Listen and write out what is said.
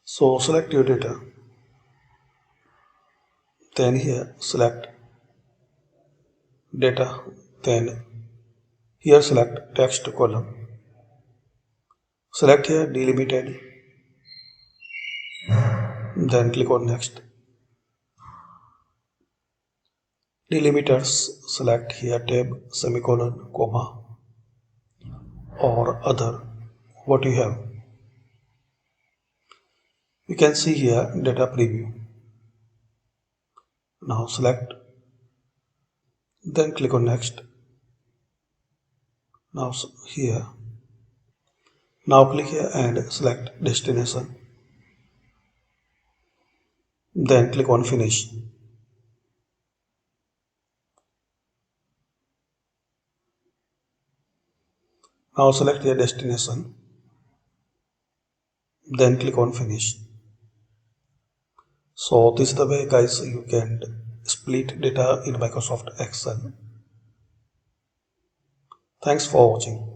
So select your data, then here select data, then here select text column. Select here delimited, then click on next. Delimiters, select here tab, semicolon, comma, or other, what you have. You can see here data preview. Now select, then click on next. Now here, now click here and select destination. Then click on finish. Now select your destination. Then click on finish. So this is the way guys you can split data in Microsoft Excel. Thanks for watching.